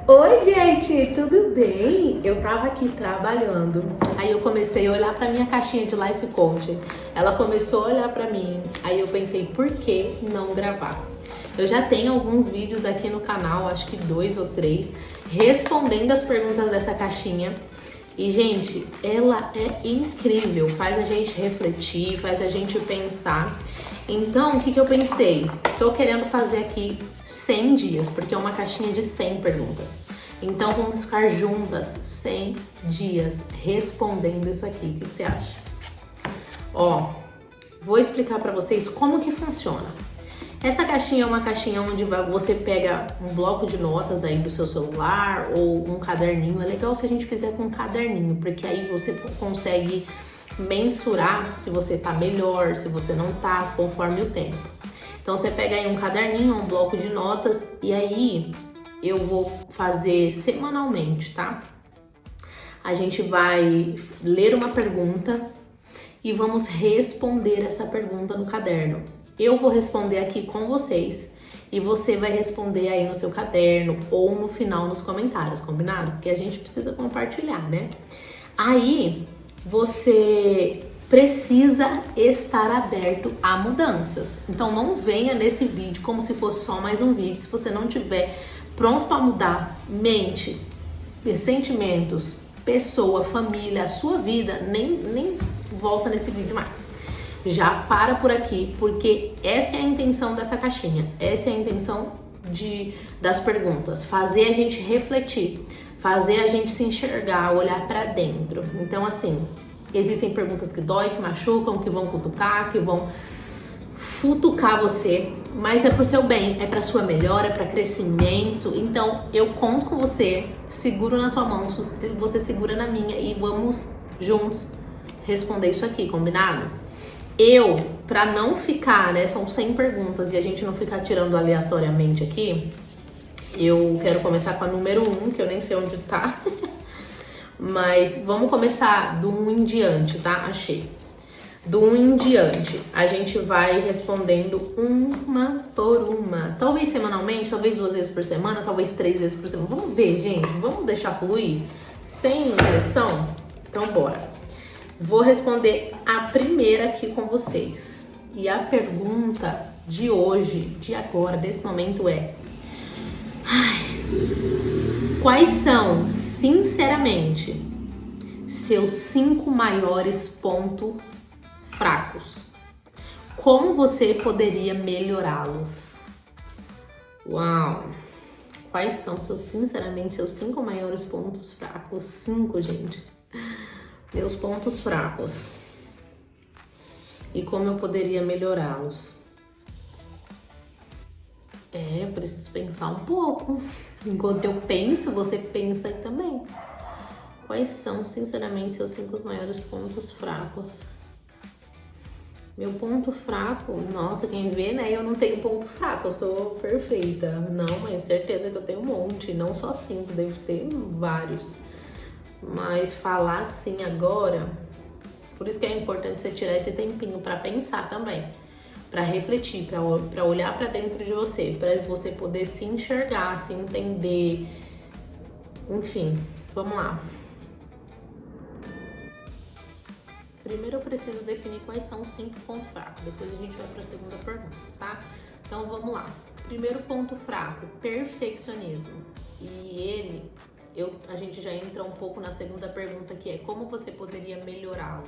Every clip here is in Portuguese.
Oi, gente, tudo bem? Eu tava aqui trabalhando, aí eu comecei a olhar pra minha caixinha de Life Coach. Ela começou a olhar pra mim, aí eu pensei, por que não gravar? Eu já tenho alguns vídeos aqui no canal, acho que 2 ou 3, respondendo as perguntas dessa caixinha. E, gente, ela é incrível, faz a gente refletir, faz a gente pensar. Então, o que eu pensei? Tô querendo fazer aqui 100 dias, porque é uma caixinha de 100 perguntas. Então, vamos ficar juntas 100 dias respondendo isso aqui. O que você acha? Ó, vou explicar pra vocês como que funciona. Essa caixinha é uma caixinha onde você pega um bloco de notas aí do seu celular ou um caderninho. É legal se a gente fizer com um caderninho, porque aí você consegue mensurar se você tá melhor, se você não tá, conforme o tempo. Então você pega aí um caderninho, um bloco de notas e aí eu vou fazer semanalmente, tá? A gente vai ler uma pergunta e vamos responder essa pergunta no caderno. Eu vou responder aqui com vocês e você vai responder aí no seu caderno ou no final nos comentários, combinado? Porque a gente precisa compartilhar, né? Aí você precisa estar aberto a mudanças. Então não venha nesse vídeo como se fosse só mais um vídeo. Se você não tiver pronto para mudar mente, sentimentos, pessoa, família, a sua vida, nem volta nesse vídeo mais. Já para por aqui, porque essa é a intenção dessa caixinha. Essa é a intenção das perguntas. Fazer a gente refletir, fazer a gente se enxergar, olhar para dentro. Então, assim, existem perguntas que dói, que machucam, que vão cutucar, que vão futucar você, mas é pro seu bem, é pra sua melhora, é pra crescimento. Então, eu conto com você, seguro na tua mão, você segura na minha e vamos juntos responder isso aqui, combinado? Pra não ficar, né, são 100 perguntas e a gente não ficar tirando aleatoriamente aqui, eu quero começar com a número 1, que eu nem sei onde tá. Mas vamos começar do 1 em diante, tá? Achei. Do 1 em diante, a gente vai respondendo uma por uma. Talvez semanalmente, talvez 2 vezes por semana, talvez 3 vezes por semana. Vamos ver, gente. Vamos deixar fluir? Sem pressão? Então, bora. Vou responder a primeira aqui com vocês. E a pergunta de hoje, de agora, desse momento é... Quais são, sinceramente, seus 5 maiores pontos fracos? Como você poderia melhorá-los? Uau! Quais são, sinceramente, seus 5 maiores pontos fracos? 5, gente. Meus pontos fracos. E como eu poderia melhorá-los? Eu preciso pensar um pouco. Enquanto eu penso, você pensa aí também. Quais são, sinceramente, seus 5 maiores pontos fracos? Meu ponto fraco, nossa, quem vê, né? Eu não tenho ponto fraco, eu sou perfeita. Não, mas certeza que eu tenho um monte, não só 5, devo ter vários. Mas falar assim agora, por isso que é importante você tirar esse tempinho pra pensar também, pra refletir, pra olhar pra dentro de você, pra você poder se enxergar, se entender. Enfim, vamos lá. Primeiro eu preciso definir quais são os 5 pontos fracos, depois a gente vai pra segunda pergunta, tá? Então vamos lá. Primeiro ponto fraco, perfeccionismo. E a gente já entra um pouco na segunda pergunta, que é como você poderia melhorá-lo?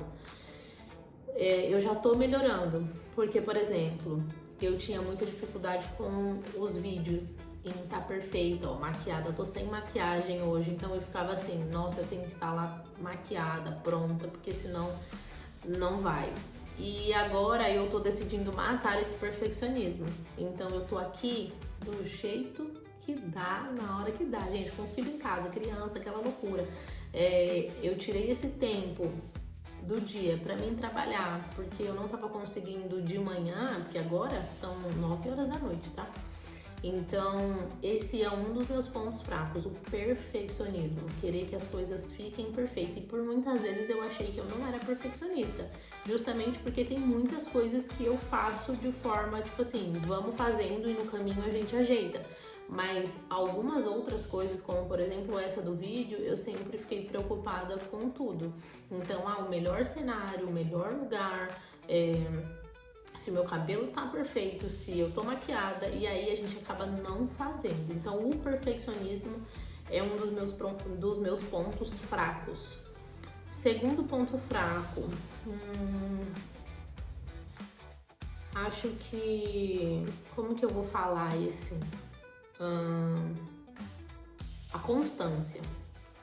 Eu já tô melhorando, porque, por exemplo, eu tinha muita dificuldade com os vídeos em estar perfeita, ó, maquiada. Eu tô sem maquiagem hoje, então eu ficava assim, nossa, eu tenho que estar lá maquiada, pronta, porque senão não vai. E agora eu tô decidindo matar esse perfeccionismo. Então eu tô aqui do jeito que dá, na hora que dá, gente, com filho em casa, criança, aquela loucura. Eu tirei esse tempo do dia pra mim trabalhar, porque eu não tava conseguindo de manhã, porque agora são 9 horas da noite, tá? Então, esse é um dos meus pontos fracos, o perfeccionismo, querer que as coisas fiquem perfeitas. E por muitas vezes eu achei que eu não era perfeccionista, justamente porque tem muitas coisas que eu faço de forma, tipo assim, vamos fazendo e no caminho a gente ajeita. Mas algumas outras coisas, como por exemplo essa do vídeo, eu sempre fiquei preocupada com tudo. Então, o melhor cenário, o melhor lugar, se o meu cabelo tá perfeito, se eu tô maquiada, e aí a gente acaba não fazendo. Então, o perfeccionismo é um dos meus pontos fracos. Segundo ponto fraco, acho que... Como que eu vou falar esse? A constância.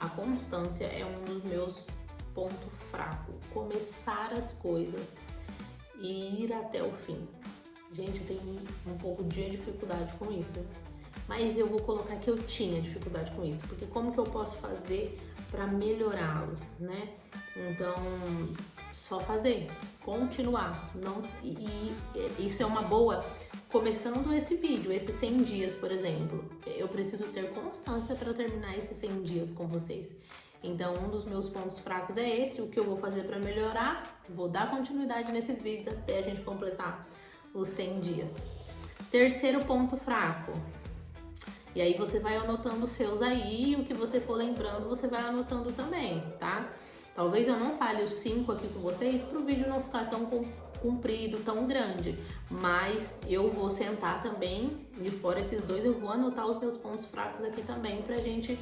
A constância é um dos meus pontos fracos. Começar as coisas e ir até o fim. Gente, eu tenho um pouco de dificuldade com isso. Mas eu vou colocar que eu tinha dificuldade com isso. Porque como que eu posso fazer para melhorá-los, né? Então, só fazer. Continuar. E isso é uma boa... Começando esse vídeo, esses 100 dias, por exemplo, eu preciso ter constância para terminar esses 100 dias com vocês. Então, um dos meus pontos fracos é esse, o que eu vou fazer para melhorar, vou dar continuidade nesses vídeos até a gente completar os 100 dias. Terceiro ponto fraco, e aí você vai anotando os seus aí, e o que você for lembrando, você vai anotando também, tá? Talvez eu não fale os 5 aqui com vocês, para o vídeo não ficar tão comprido, tão grande, mas eu vou sentar também, de fora esses 2, eu vou anotar os meus pontos fracos aqui também pra gente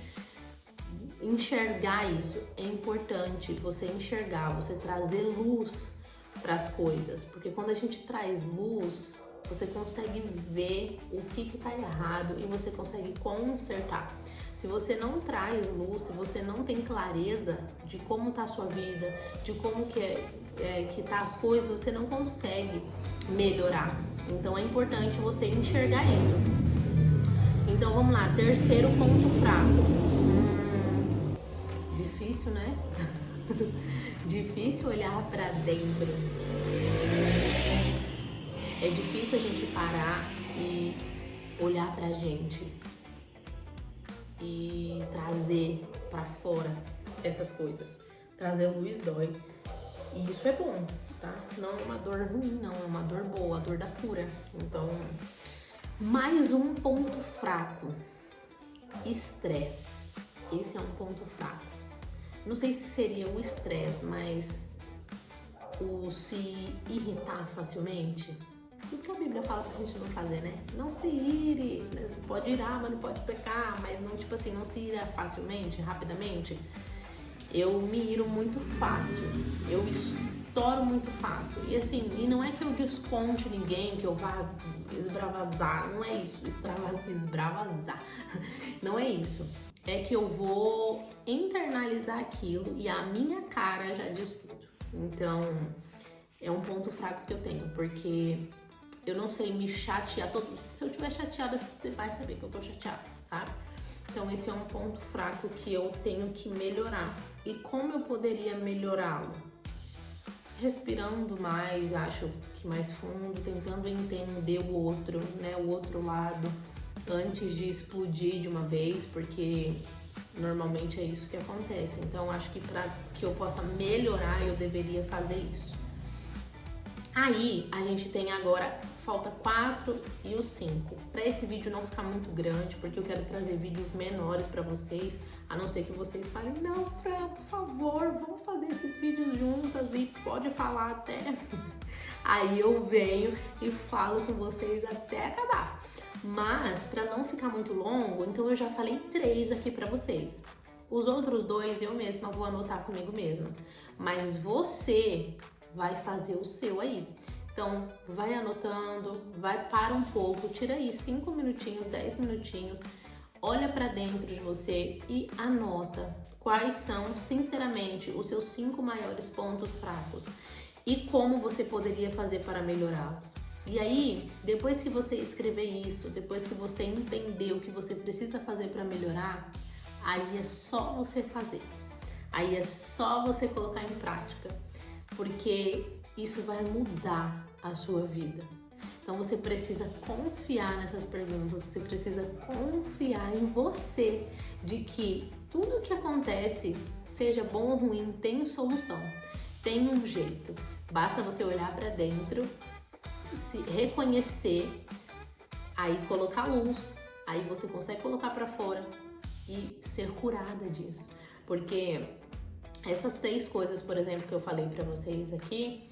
enxergar isso. É importante você enxergar, você trazer luz para as coisas, porque quando a gente traz luz, você consegue ver o que tá errado e você consegue consertar. Se você não traz luz, se você não tem clareza de como tá a sua vida, de como que tá as coisas, você não consegue melhorar. Então é importante você enxergar isso. Então vamos lá, terceiro ponto fraco. Difícil, né? Difícil olhar pra dentro. É difícil a gente parar e olhar pra gente e trazer pra fora essas coisas. Trazer luz dói. E isso é bom, tá? Não é uma dor ruim, não. É uma dor boa, a dor da cura. Então, mais um ponto fraco. Estresse. Esse é um ponto fraco. Não sei se seria o estresse, mas o se irritar facilmente. Tudo que a Bíblia fala pra gente não fazer, né? Não se ire, pode irar, mas não pode pecar, mas não, tipo assim, não se ira facilmente, rapidamente. Eu me iro muito fácil, eu estouro muito fácil. E assim, e não é que eu desconte ninguém, que eu vá esbravazar, não é isso, esbravazar, não é isso. É que eu vou internalizar aquilo e a minha cara já diz tudo. Então, é um ponto fraco que eu tenho, porque eu não sei me chatear. Se eu estiver chateada, você vai saber que eu tô chateada, sabe? Então esse é um ponto fraco que eu tenho que melhorar. E como eu poderia melhorá-lo? Respirando mais, acho que mais fundo, tentando entender o outro, né? O outro lado, antes de explodir de uma vez, porque normalmente é isso que acontece. Então acho que para que eu possa melhorar, eu deveria fazer isso. Aí a gente tem agora, falta 4 e o 5. Para esse vídeo não ficar muito grande, porque eu quero trazer vídeos menores para vocês, a não ser que vocês falem, não, Fran, por favor, vamos fazer esses vídeos juntas e pode falar até. Aí eu venho e falo com vocês até acabar. Mas para não ficar muito longo, então eu já falei 3 aqui para vocês. Os outros 2 eu mesma vou anotar comigo mesma. Mas você vai fazer o seu aí. Então, vai anotando, para um pouco, tira aí 5 minutinhos, 10 minutinhos, olha pra dentro de você e anota quais são, sinceramente, os seus 5 maiores pontos fracos e como você poderia fazer para melhorá-los. E aí, depois que você escrever isso, depois que você entender o que você precisa fazer para melhorar, aí é só você fazer. Aí é só você colocar em prática. Porque isso vai mudar a sua vida. Então você precisa confiar nessas perguntas, você precisa confiar em você, de que tudo que acontece, seja bom ou ruim, tem solução, tem um jeito. Basta você olhar para dentro, se reconhecer, aí colocar luz, aí você consegue colocar pra fora e ser curada disso. Porque essas 3 coisas, por exemplo, que eu falei pra vocês aqui,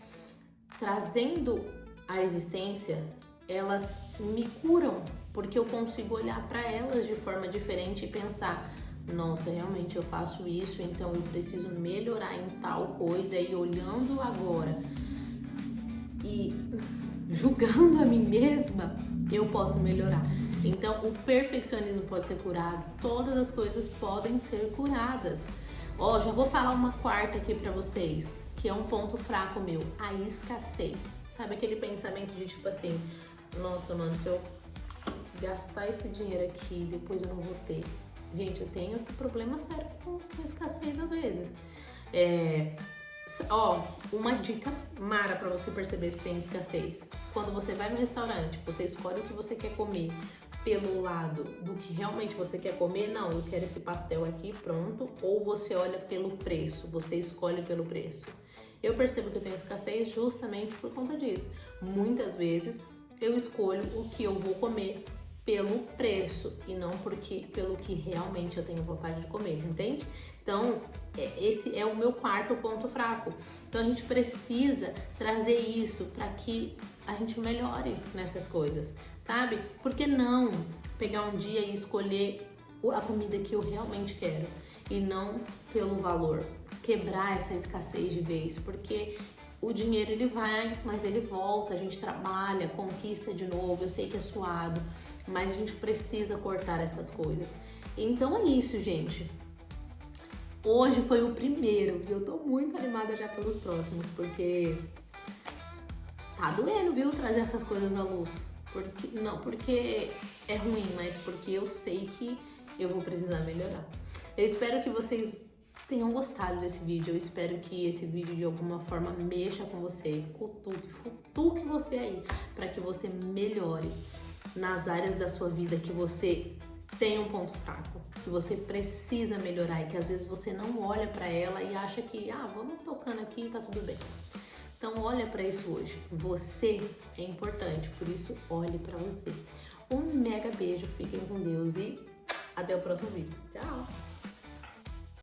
trazendo à existência, elas me curam, porque eu consigo olhar pra elas de forma diferente e pensar, nossa, realmente eu faço isso, então eu preciso melhorar em tal coisa, e olhando agora e julgando a mim mesma, eu posso melhorar. Então o perfeccionismo pode ser curado, todas as coisas podem ser curadas. Ó, já vou falar uma quarta aqui pra vocês, que é um ponto fraco meu, a escassez. Sabe aquele pensamento de tipo assim, nossa, mano, se eu gastar esse dinheiro aqui, depois eu não vou ter. Gente, eu tenho esse problema sério com escassez às vezes. Uma dica mara pra você perceber se tem escassez. Quando você vai no restaurante, você escolhe o que você quer comer pelo lado do que realmente você quer comer. Não, eu quero esse pastel aqui, pronto. Ou você olha pelo preço, você escolhe pelo preço. Eu percebo que eu tenho escassez justamente por conta disso. Muitas vezes eu escolho o que eu vou comer pelo preço e não pelo que realmente eu tenho vontade de comer, entende? Então, esse é o meu quarto ponto fraco. Então, a gente precisa trazer isso para que a gente melhore nessas coisas, sabe? Por que não pegar um dia e escolher a comida que eu realmente quero e não pelo valor? Quebrar essa escassez de vez, porque o dinheiro ele vai, mas ele volta, a gente trabalha, conquista de novo, eu sei que é suado, mas a gente precisa cortar essas coisas. Então é isso, gente. Hoje foi o primeiro e eu tô muito animada já pelos próximos, porque tá doendo, viu, trazer essas coisas à luz. Não porque é ruim, mas porque eu sei que eu vou precisar melhorar. Eu espero que vocês tenham gostado desse vídeo, eu espero que esse vídeo de alguma forma mexa com você, futuque você aí, para que você melhore nas áreas da sua vida que você tem um ponto fraco, que você precisa melhorar e que às vezes você não olha para ela e acha que, vamos tocando aqui e tá tudo bem. Então olha para isso hoje, você é importante, por isso olhe para você. Um mega beijo, fiquem com Deus e até o próximo vídeo. Tchau!